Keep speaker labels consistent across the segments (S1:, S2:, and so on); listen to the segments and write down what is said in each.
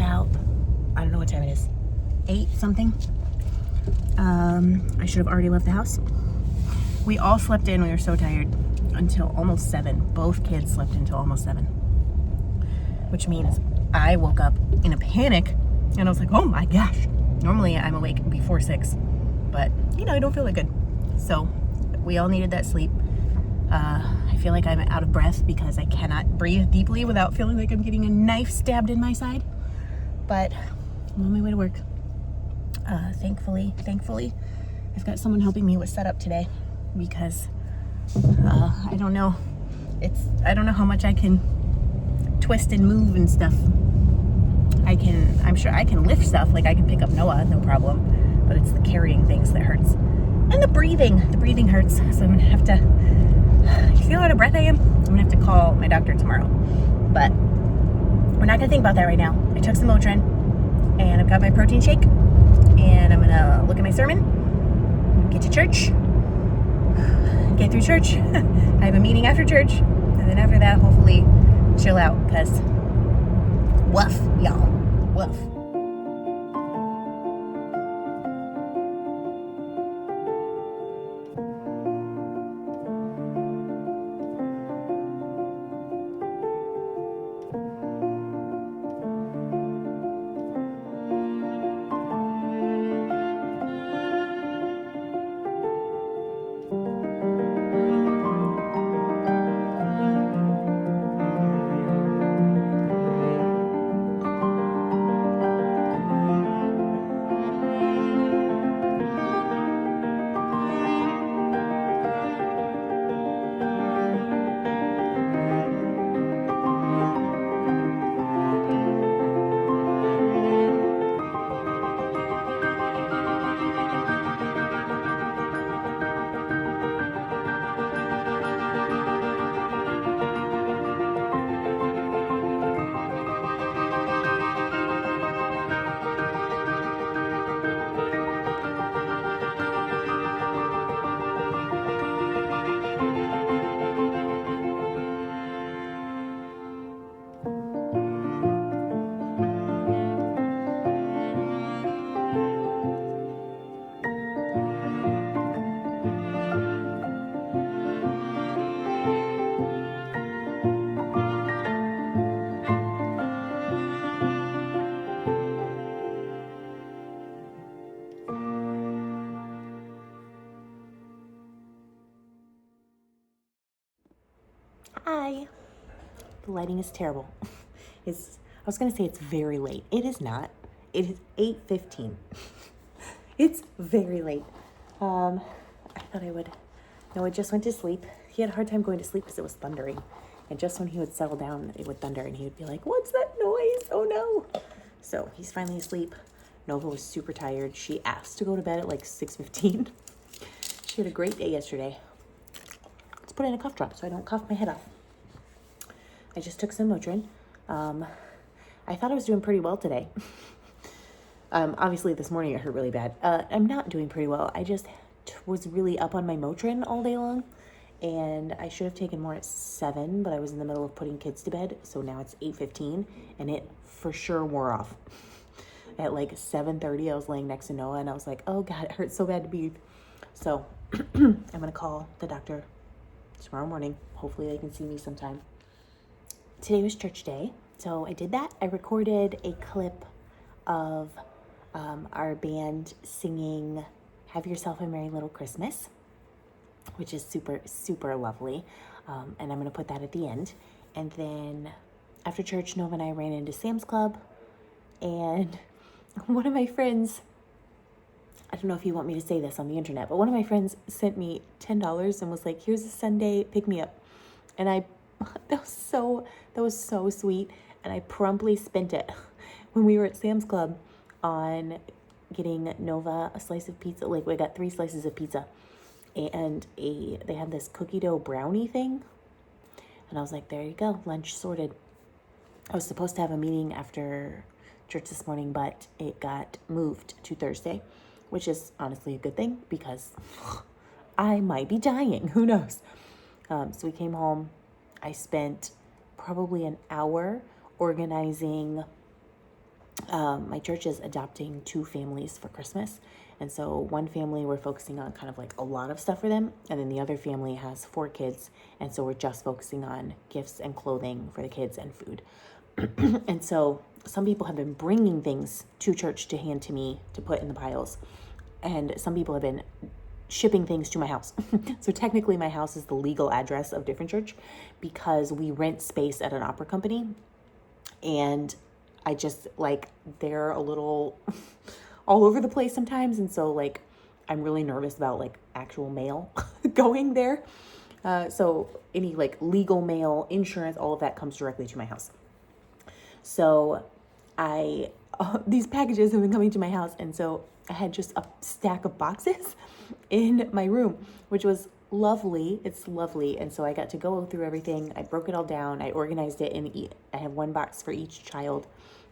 S1: about, I don't know what time it is, 8 something. I should have already left the house. We all slept in. We were so tired until almost 7. Both kids slept until almost 7. Which means I woke up in a panic and I was like, oh my gosh. Normally I'm awake before 6, but you know, I don't feel that good. So we all needed that sleep. I feel like I'm out of breath because I cannot breathe deeply without feeling like I'm getting a knife stabbed in my side. But I'm on my way to work. Thankfully, I've got someone helping me with setup today because I don't know how much I can twist and move and stuff. I'm sure I can lift stuff, like I can pick up Noah, no problem, but it's the carrying things that hurts. And the breathing hurts. So I'm gonna have to, you see how out of breath I am? I'm gonna have to call my doctor tomorrow. But we're not gonna think about that right now. I took some Motrin and I've got my protein shake and I'm gonna look at my sermon, get to church, get through church. I have a meeting after church, and then after that, hopefully chill out, because woof, y'all, woof. Hi. The lighting is terrible. I was gonna say it's very late. It is not. It is 8:15. It's very late. I thought I would. Noah just went to sleep. He had a hard time going to sleep because it was thundering. And just when he would settle down, it would thunder and he would be like, what's that noise? Oh no. So he's finally asleep. Nova was super tired. She asked to go to bed at like 6:15. She had a great day yesterday. Let's put in a cough drop so I don't cough my head off. I just took some Motrin. I thought I was doing pretty well today. Obviously this morning it hurt really bad. I'm not doing pretty well. I just was really up on my Motrin all day long, and I should have taken more at 7, but I was in the middle of putting kids to bed, so now it's 8:15, and it for sure wore off. At like 7:30, I was laying next to Noah, and I was like, oh God, it hurts so bad to breathe. So I'm gonna call the doctor tomorrow morning. Hopefully they can see me sometime. Today was church day, so I did that. I recorded a clip of our band singing Have Yourself a Merry Little Christmas, which is super, super lovely. And I'm going to put that at the end. And then after church, Nova and I ran into Sam's Club, and one of my friends, I don't know if you want me to say this on the internet, but one of my friends sent me $10 and was like, here's a Sunday pick me up. And that was so sweet. And I promptly spent it when we were at Sam's Club on getting Nova a slice of pizza. Like, we got 3 slices of pizza and they had this cookie dough brownie thing. And I was like, there you go, lunch sorted. I was supposed to have a meeting after church this morning, but it got moved to Thursday, which is honestly a good thing because I might be dying. Who knows? So we came home. I spent probably an hour organizing my church is adopting 2 families for Christmas. And so one family, we're focusing on kind of like a lot of stuff for them. And then the other family has 4 kids. And so we're just focusing on gifts and clothing for the kids and food. And so some people have been bringing things to church to hand to me to put in the piles. And some people have been shipping things to my house. So technically my house is the legal address of Different Church because we rent space at an opera company. And I just like, they're a little all over the place sometimes. And so like, I'm really nervous about like actual mail going there. So any like legal mail, insurance, all of that comes directly to my house. So these packages have been coming to my house. And so I had just a stack of boxes in my room, which was lovely. It's lovely. And so I got to go through everything. I broke it all down. I organized it I have 1 box for each child.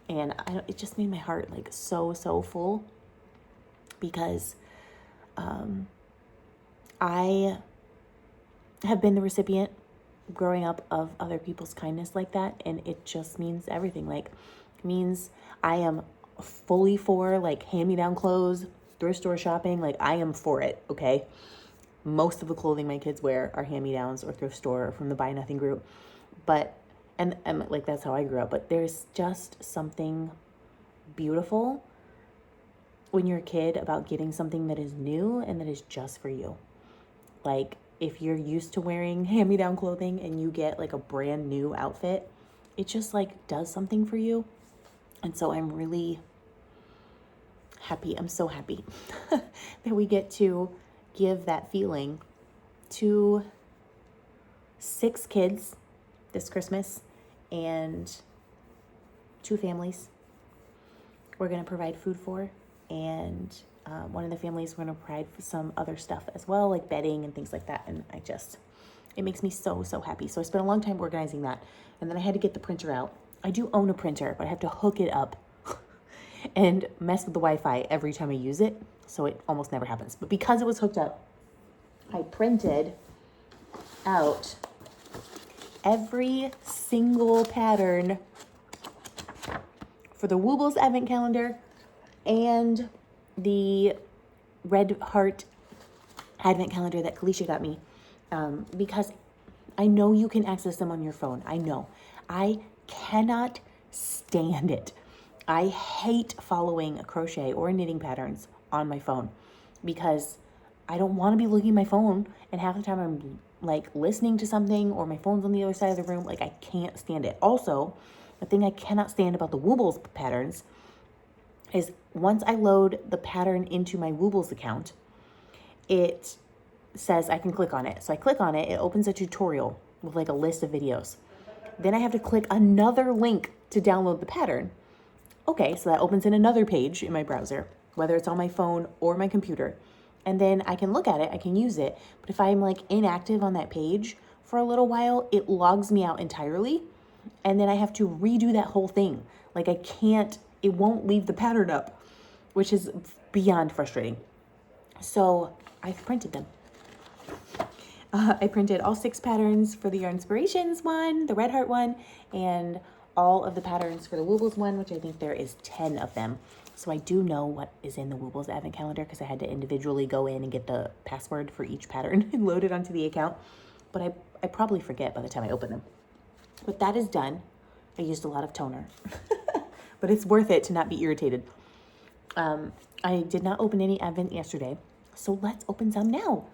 S1: And it just made my heart like so full because I have been the recipient growing up of other people's kindness like that. And it just means everything. Like, it means I am fully for like hand-me-down clothes, thrift store shopping. Like, I am for it, okay? Most of the clothing my kids wear are hand-me-downs or thrift store or from the Buy Nothing group. But, and like, that's how I grew up. But there's just something beautiful when you're a kid about getting something that is new and that is just for you. Like, if you're used to wearing hand-me-down clothing and you get like a brand new outfit, it just like does something for you. And so I'm really happy. I'm so happy that we get to give that feeling to 6 kids this Christmas and 2 families we're going to provide food for. And one of the families we're going to provide for some other stuff as well, like bedding and things like that. And it makes me so happy. So I spent a long time organizing that. And then I had to get the printer out. I do own a printer, but I have to hook it up and mess with the Wi-Fi every time I use it. So it almost never happens. But because it was hooked up, I printed out every single pattern for the Woobles Advent calendar and the Red Heart Advent calendar that Kalisha got me, because I know you can access them on your phone. I know. I cannot stand it. I hate following a crochet or knitting patterns on my phone because I don't want to be looking at my phone, and half the time I'm like listening to something or my phone's on the other side of the room. Like, I can't stand it. Also, the thing I cannot stand about the Woobles patterns is once I load the pattern into my Woobles account, it says I can click on it. So I click on it, it opens a tutorial with like a list of videos. Then I have to click another link to download the pattern. Okay, so that opens in another page in my browser, whether it's on my phone or my computer. And then I can look at it, I can use it. But if I'm like inactive on that page for a little while, it logs me out entirely. And then I have to redo that whole thing. Like, I can't, it won't leave the pattern up, which is beyond frustrating. So I've printed them. I printed all 6 patterns for the Yarn Inspirations one, the Red Heart one, and all of the patterns for the Woobles one, which I think there is 10 of them. So I do know what is in the Woobles Advent calendar because I had to individually go in and get the password for each pattern and load it onto the account. But I probably forget by the time I open them. But that is done. I used a lot of toner, but it's worth it to not be irritated. I did not open any Advent yesterday, so let's open some now.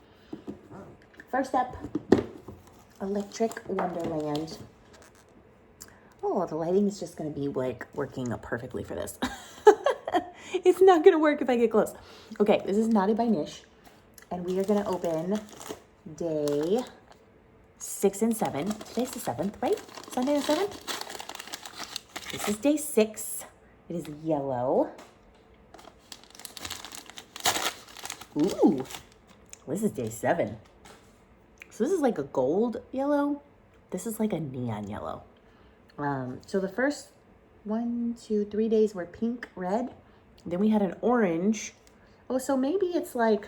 S1: First up, Electric Wonderland. Oh, the lighting is just going to be like working perfectly for this. It's not going to work if I get close. Okay, this is Knotted by Nish, and we are going to open day 6 and 7. Today's the 7th, right? Sunday the 7th? This is day 6. It is yellow. Ooh, this is day 7. So this is like a gold yellow. This is like a neon yellow. So the first 1, 2, 3 days were pink, red. Then we had an orange. Oh, so maybe it's like,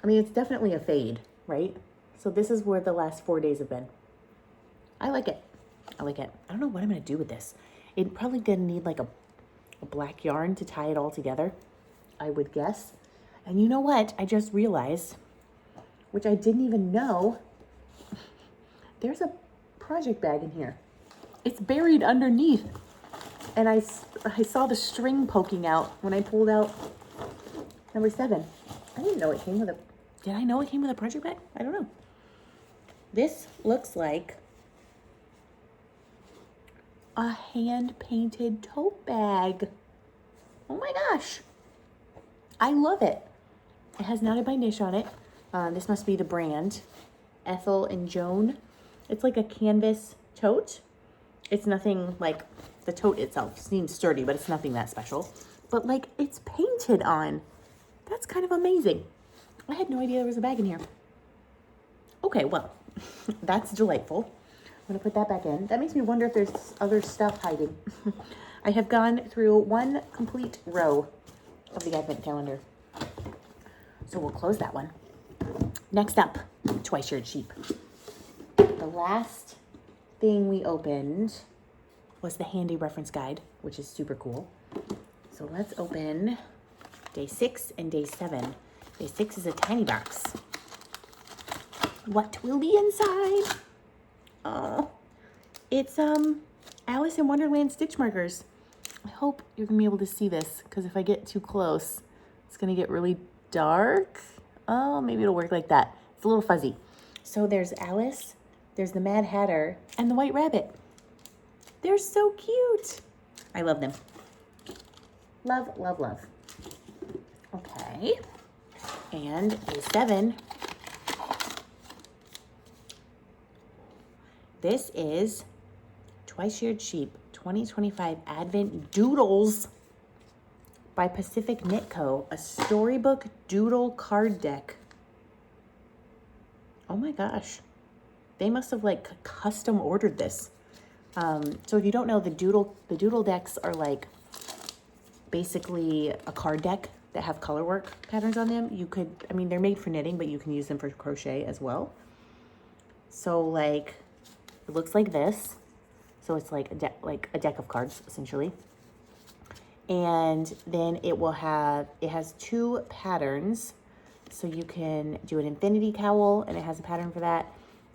S1: I mean, it's definitely a fade, right? So this is where the last 4 days have been. I like it. I like it. I don't know what I'm going to do with this. It's probably gonna need like a black yarn to tie it all together, I would guess. And you know what? I just realized, which I didn't even know, there's a project bag in here. It's buried underneath. And I saw the string poking out when I pulled out number 7. I didn't know it came with a, did I know it came with a project bag? I don't know. This looks like a hand-painted tote bag. Oh my gosh. I love it. It has Knotted by Niche on it. This must be the brand. Ethel and Joan. It's like a canvas tote. It's nothing like, the tote itself seems sturdy, but it's nothing that special. But like, it's painted on. That's kind of amazing. I had no idea there was a bag in here. Okay, well, that's delightful. I'm gonna put that back in. That makes me wonder if there's other stuff hiding. I have gone through one complete row of the Advent calendar. So we'll close that one. Next up, Twice-Shirred Sheep. The last thing we opened was the handy reference guide, which is super cool. So let's open day 6 and day 7. Day 6 is a tiny box. What will be inside? Oh, it's Alice in Wonderland stitch markers. I hope you're gonna be able to see this, because if I get too close, it's gonna get really dark. Oh, maybe it'll work like that. It's a little fuzzy. So there's Alice, there's the Mad Hatter, and the White Rabbit. They're so cute. I love them. Love, love, love. Okay. And day 7. This is Twice-Shirred Sheep 2025 Advent Doodles by Pacific Knit Co. A storybook doodle card deck. Oh my gosh. They must have like custom ordered this. So if you don't know, the doodle decks are like basically a card deck that have color work patterns on them. You could, I mean, they're made for knitting, but you can use them for crochet as well. So like, it looks like this. So it's like a deck of cards essentially. And then it has 2 patterns. So you can do an infinity cowl, and it has a pattern for that.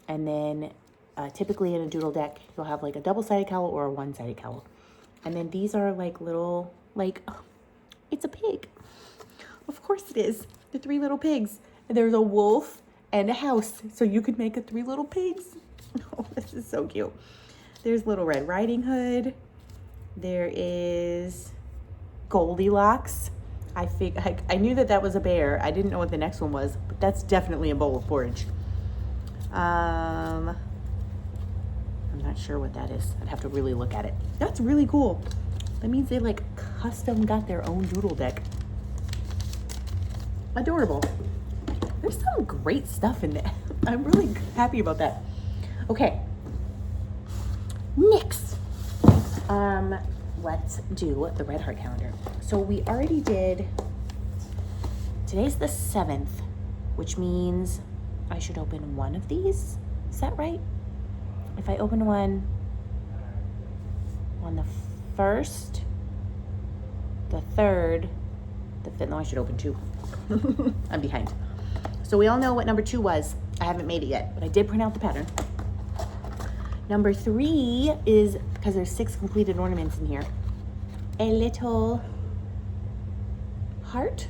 S1: And then typically in a doodle deck, you'll have like a double-sided cowl or a one-sided cowl. And then these are like little, like, oh, it's a pig. Of course it is. The 3 little pigs. And there's a wolf and a house. So you could make 3 little pigs. Oh, this is so cute. There's Little Red Riding Hood. There is Goldilocks. I knew that was a bear. I didn't know what the next one was, but that's definitely a bowl of porridge. I'm not sure what that is. I'd have to really look at it. That's really cool. That means they like custom got their own doodle deck. Adorable. There's some great stuff in there. I'm really happy about that. Okay. Next. Let's do the Red Heart calendar. So we already did, today's the 7th, which means I should open one of these. Is that right? If I open one on the 1st, the 3rd, the 5th, no, I should open 2. I'm behind. So we all know what number 2 was. I haven't made it yet, but I did print out the pattern. Number 3 is, because there's 6 completed ornaments in here, a little heart.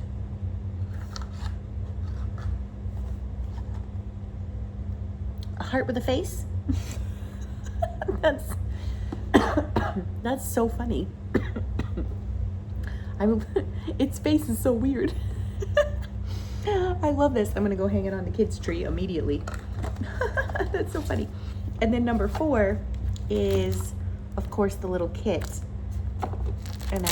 S1: A heart with a face. That's so funny. Its face is so weird. I love this. I'm gonna go hang it on the kids' tree immediately. That's so funny. And then number 4 is, of course, the little kit. And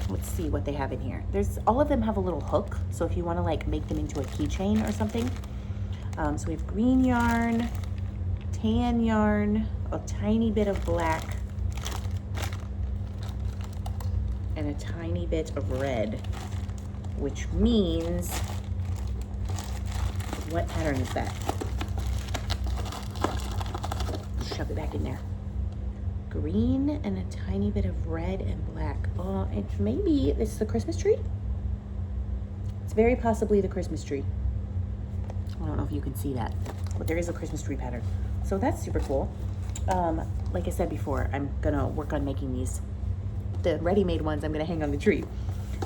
S1: let's see what they have in here. All of them have a little hook. So if you want to like make them into a keychain or something. So we have green yarn, tan yarn, a tiny bit of black, and a tiny bit of red, which means, what pattern is that? Shove it back in there. green and a tiny bit of red and black. Oh, and maybe this is the Christmas tree? It's very possibly the Christmas tree. I don't know if you can see that, but there is a Christmas tree pattern. So that's super cool. Like I said before, I'm gonna work on making these. The ready-made ones I'm gonna hang on the tree,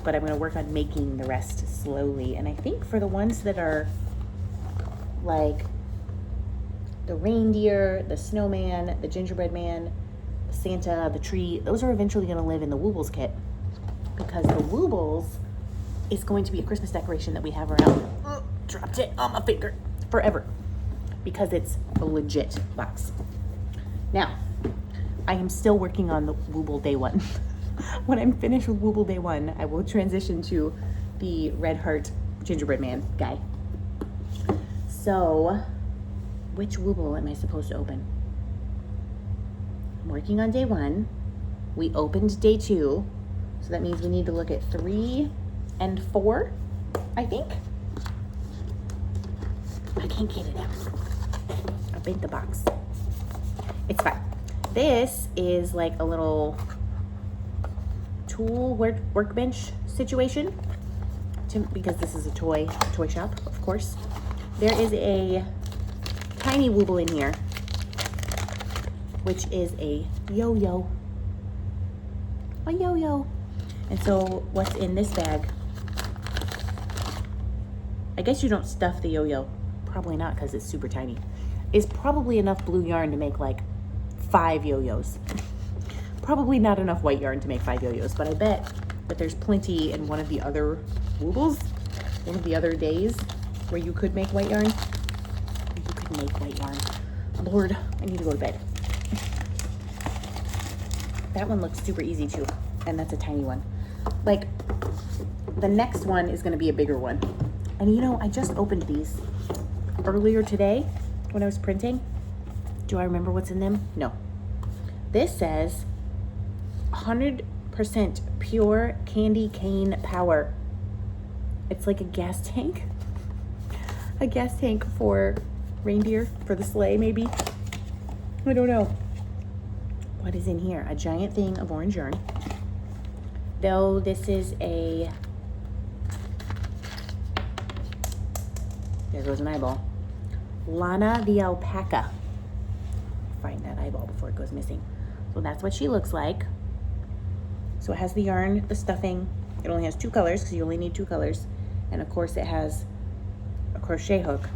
S1: but I'm gonna work on making the rest slowly. And I think for the ones that are like the reindeer, the snowman, the gingerbread man, Santa, the tree, those are eventually gonna live in the Woobles kit, because the Woobles is going to be a Christmas decoration that we have around, dropped it on my finger, forever, because it's a legit box. Now, I am still working on the Wooble Day 1. When I'm finished with Wooble Day 1, I will transition to the Red Heart Gingerbread Man guy. So, which Wooble am I supposed to open? I'm working on Day 1. We opened Day 2, so that means we need to look at 3 and 4, I think. I can't get it out. I bent the box. It's fine. This is like a little tool workbench situation, because this is a toy shop, of course. There is a tiny Wooble in here, which is a yo-yo. A yo-yo. And so what's in this bag? I guess you don't stuff the yo-yo. Probably not, because it's super tiny. Is probably enough blue yarn to make like 5 yo-yos. Probably not enough white yarn to make 5 yo-yos, but I bet that there's plenty in one of the other Woobles, one of the other days where you could make white yarn. You could make white yarn. Lord, I need to go to bed. That one looks super easy too, and that's a tiny one. Like, the next one is gonna be a bigger one. And you know, I just opened these earlier today when I was printing. Do I remember what's in them? No. This says 100% pure candy cane power. It's like a gas tank. A gas tank for reindeer, for the sleigh maybe. I don't know. What is in here? A giant thing of orange yarn. Though this is a... There goes an eyeball. Lana the alpaca. Find that eyeball before it goes missing. So that's what she looks like. So it has the yarn, the stuffing. It only has 2 colors, because you only need 2 colors. And of course it has a crochet hook.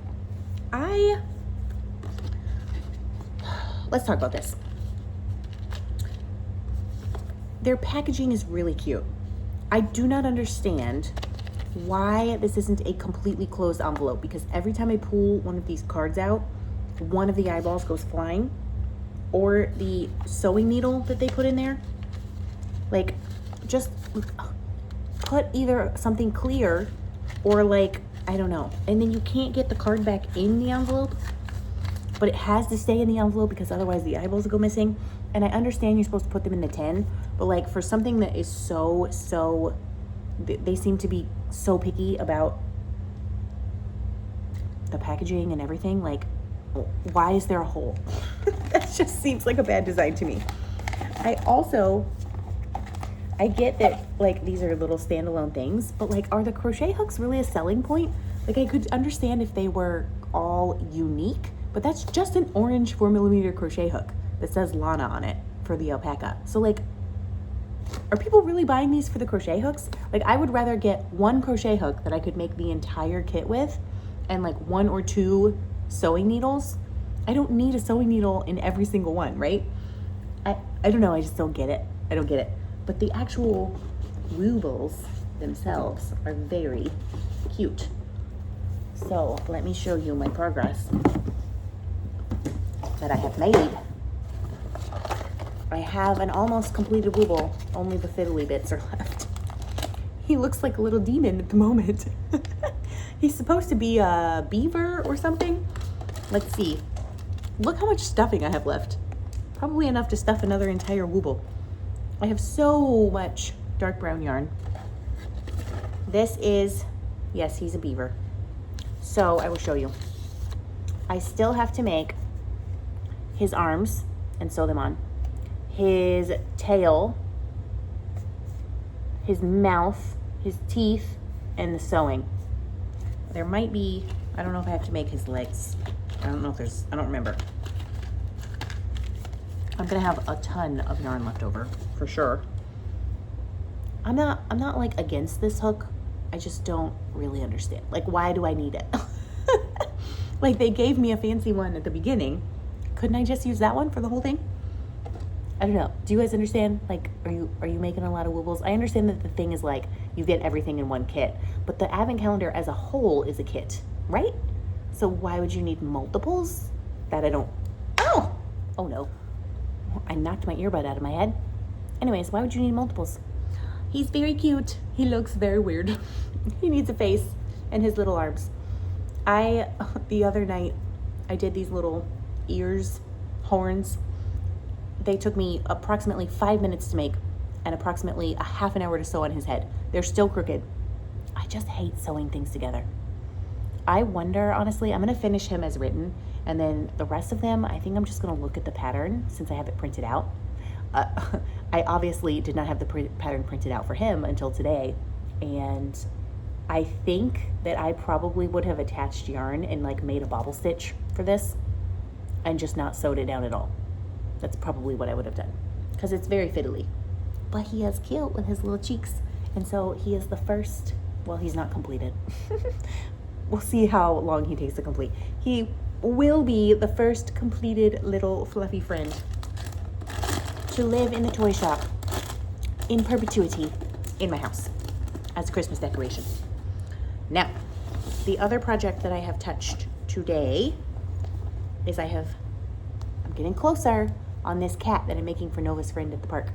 S1: Let's talk about this. Their packaging is really cute. I do not understand why this isn't a completely closed envelope, because every time I pull one of these cards out, one of the eyeballs goes flying, or the sewing needle that they put in there. Like, just put either something clear or like, I don't know. And then you can't get the card back in the envelope, but it has to stay in the envelope because otherwise the eyeballs go missing. And I understand you're supposed to put them in the tin, but like for something that is so, they seem to be so picky about the packaging and everything. Like, why is there a hole? That just seems like a bad design to me. I get that like these are little standalone things, but like, are the crochet hooks really a selling point? Like, I could understand if they were all unique, but that's just an orange 4mm crochet hook that says Lana on it for the alpaca. So like, are people really buying these for the crochet hooks? Like, I would rather get 1 crochet hook that I could make the entire kit with, and like 1 or 2 sewing needles. I don't need a sewing needle in every single one, right? I don't know, I just don't get it. I don't get it. But the actual Woobles themselves are very cute. So let me show you my progress that I have made. I have an almost completed Wooble, only the fiddly bits are left. He looks like a little demon at the moment. He's supposed to be a beaver or something. Let's see. Look how much stuffing I have left. Probably enough to stuff another entire Wooble. I have so much dark brown yarn. This is, yes, he's a beaver. So I will show you. I still have to make his arms and sew them on. his tail, his mouth, his teeth, and the sewing. There might be, I don't know if I have to make his legs. I don't know if there's, I don't remember. I'm gonna have a ton of yarn left over, for sure. I'm not like against this hook. I just don't really understand. Like, why do I need it? Like, they gave me a fancy one at the beginning. Couldn't I just use that one for the whole thing? I don't know. Do you guys understand? Like, are you making a lot of Woobles? I understand that the thing is like, you get everything in one kit, but the advent calendar as a whole is a kit, right? So why would you need multiples? That I don't, oh no. I knocked my earbud out of my head. Anyways, why would you need multiples? He's very cute. He looks very weird. He needs a face and his little arms. The other night, I did these little ears, horns. They took me approximately 5 minutes to make and approximately a half an hour to sew on his head. They're still crooked. I just hate sewing things together. I wonder, honestly, I'm gonna finish him as written, and then the rest of them, I think I'm just gonna look at the pattern since I have it printed out. I obviously did not have the pattern printed out for him until today, and I think that I probably would have attached yarn and like made a bobble stitch for this and just not sewed it down at all. That's probably what I would have done, because it's very fiddly. But he is cute with his little cheeks, and so he is the first, well, he's not completed. We'll see how long he takes to complete. He will be the first completed little fluffy friend to live in the toy shop in perpetuity in my house as a Christmas decoration. Now, the other project that I have touched today is I'm getting closer on this cat that I'm making for Nova's friend at the park.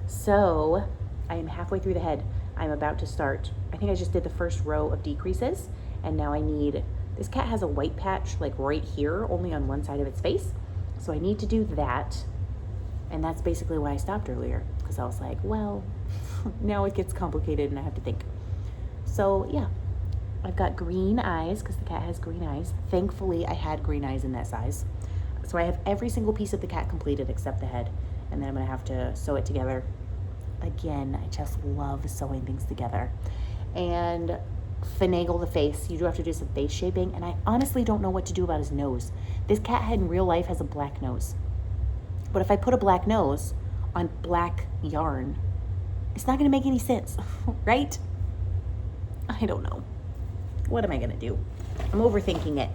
S1: So I am halfway through the head. I'm about to start. I think I just did the first row of decreases, and now I need, this cat has a white patch like right here, only on one side of its face. So I need to do that. And that's basically why I stopped earlier, because I was like, well, now it gets complicated and I have to think. So yeah, I've got green eyes because the cat has green eyes. Thankfully, I had green eyes in that size. So I have every single piece of the cat completed except the head. And then I'm gonna have to sew it together. Again, I just love sewing things together. And finagle the face. You do have to do some face shaping. And I honestly don't know what to do about his nose. This cat head in real life has a black nose. But if I put a black nose on black yarn, it's not gonna make any sense, right? I don't know. What am I gonna do? I'm overthinking it.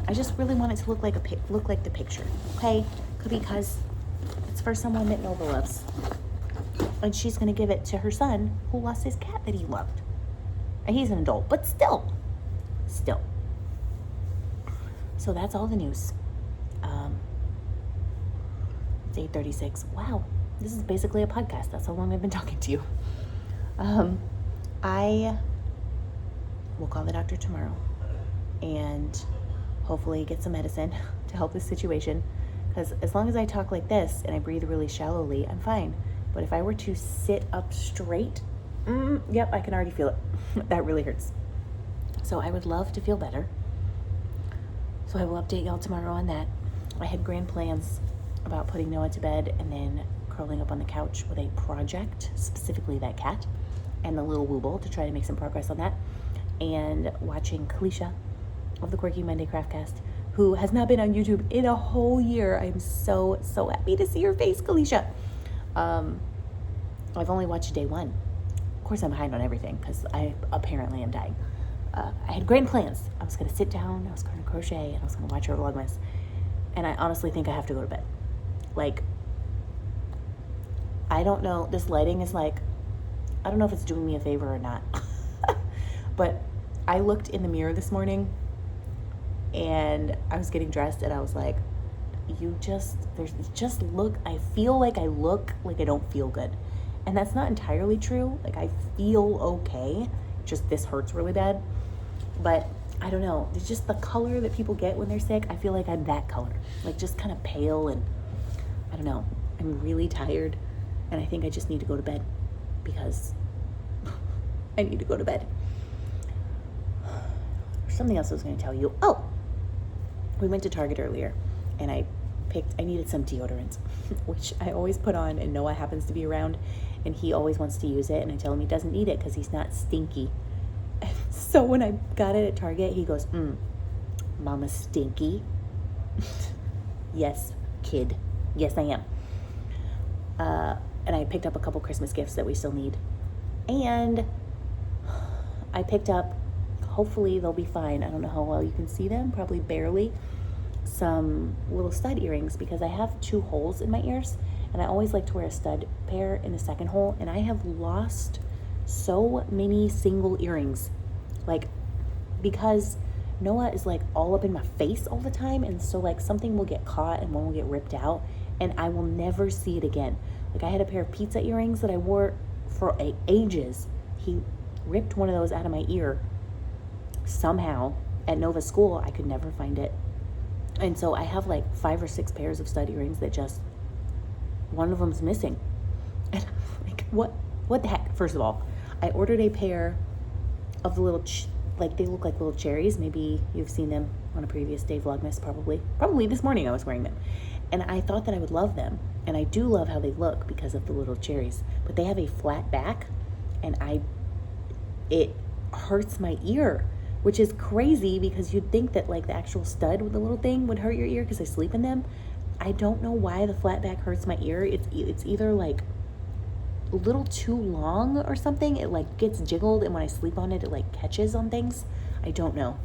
S1: I just really want it to look like the picture, okay? Because it's for someone that Nova loves. And she's gonna give it to her son who lost his cat that he loved. And he's an adult, but still. So that's all the news. It's 8:36. Wow, this is basically a podcast. That's how long I've been talking to you. I will call the doctor tomorrow and hopefully get some medicine to help this situation. Because as long as I talk like this and I breathe really shallowly, I'm fine. But if I were to sit up straight, yep, I can already feel it. That really hurts. So I would love to feel better. So I will update y'all tomorrow on that. I had grand plans about putting Noah to bed and then curling up on the couch with a project, specifically that cat, and the little Wooble to try to make some progress on that, and watching Kalisha of the Quirky Monday Craftcast, who has not been on YouTube in a whole year. I'm so happy to see her face, Kalisha. I've only watched day one. Of course, I'm behind on everything because I apparently am dying. I had grand plans. I was going to sit down, I was going to crochet, and I was going to watch her Vlogmas. And I honestly think I have to go to bed. Like, I don't know. This lighting is like, I don't know if it's doing me a favor or not. But I looked in the mirror this morning and I was getting dressed and I was like, I feel like I look like I don't feel good. And that's not entirely true. Like, I feel okay. Just this hurts really bad. But I don't know. It's just the color that people get when they're sick. I feel like I'm that color. Like, just kind of pale, and I don't know. I'm really tired and I think I just need to go to bed because I need to go to bed. There's something else I was going to tell you. Oh, we went to Target earlier and I I needed some deodorant, which I always put on, and Noah happens to be around, and he always wants to use it, and I tell him he doesn't need it because he's not stinky. So when I got it at Target, he goes, Mama's stinky. Yes, kid. Yes, I am. And I picked up a couple Christmas gifts that we still need. And I picked up, hopefully they'll be fine. I don't know how well you can see them, probably barely, some little stud earrings, because I have 2 holes in my ears, and I always like to wear a stud pair in the second hole, and I have lost so many single earrings, like, because Noah is like all up in my face all the time, and so like something will get caught and one will get ripped out, and I will never see it again. Like, I had a pair of pizza earrings that I wore for ages. He ripped one of those out of my ear somehow at Nova School. I could never find it. And so I have like 5 or 6 pairs of stud earrings that just, one of them's missing. And I'm like, what the heck? First of all, I ordered a pair of the little, like, they look like little cherries. Maybe you've seen them on a previous day Vlogmas, probably this morning I was wearing them. And I thought that I would love them. And I do love how they look because of the little cherries, but they have a flat back, and it hurts my ear, which is crazy because you'd think that like the actual stud with the little thing would hurt your ear because I sleep in them. I don't know why the flat back hurts my ear. It's either like a little too long or something. It like gets jiggled, and when I sleep on it, it like catches on things. I don't know.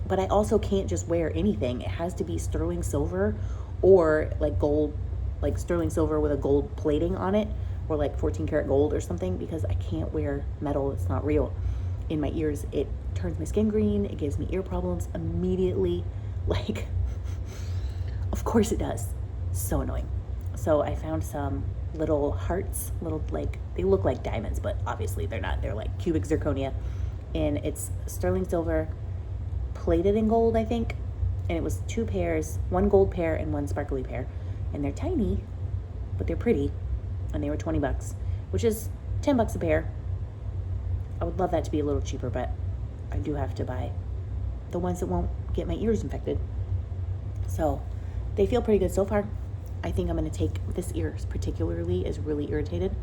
S1: But I also can't just wear anything. It has to be sterling silver or like gold, like sterling silver with a gold plating on it, or like 14 karat gold or something, because I can't wear metal. It's not real in my ears. It turns my skin green. It gives me ear problems immediately. Like, of course it does. So annoying. So I found some little hearts, little, like, they look like diamonds, but obviously they're not. They're like cubic zirconia, and it's sterling silver plated in gold, I think. And it was 2 pairs, 1 gold pair and 1 sparkly pair. And they're tiny, but they're pretty. And they were $20, which is $10 a pair. I would love that to be a little cheaper, but I do have to buy the ones that won't get my ears infected. So they feel pretty good so far. I think I'm going to take, this ear particularly is really irritated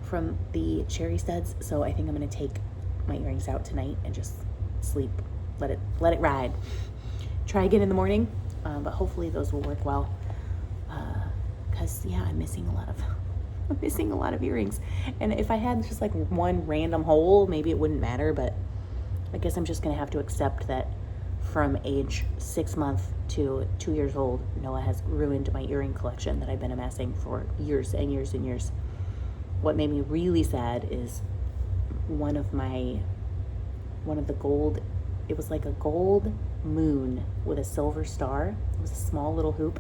S1: from the cherry studs. So I think I'm going to take my earrings out tonight and just sleep. Let it ride. Try again in the morning, but hopefully those will work well. Because yeah, I'm missing a lot of earrings. And if I had just like one random hole, maybe it wouldn't matter, but I guess I'm just gonna have to accept that from age 6 months to 2 years old, Noah has ruined my earring collection that I've been amassing for years and years and years. What made me really sad is one of the gold, it was like a gold moon with a silver star. It was a small little hoop,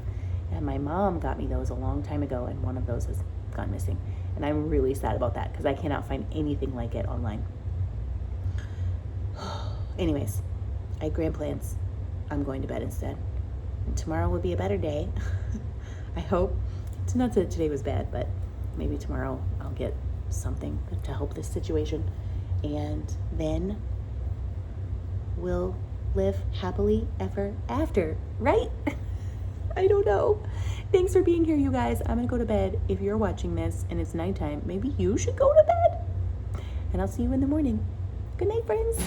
S1: and my mom got me those a long time ago, and one of those has gone missing, and I'm really sad about that because I cannot find anything like it online. Anyways, I had grand plans. I'm going to bed instead, and tomorrow will be a better day. I hope. It's not that today was bad, but maybe tomorrow I'll get something to help this situation, and then we'll live happily ever after, right? I don't know. Thanks for being here, you guys. I'm gonna go to bed. If you're watching this and it's nighttime, maybe you should go to bed. And I'll see you in the morning. Good night, friends.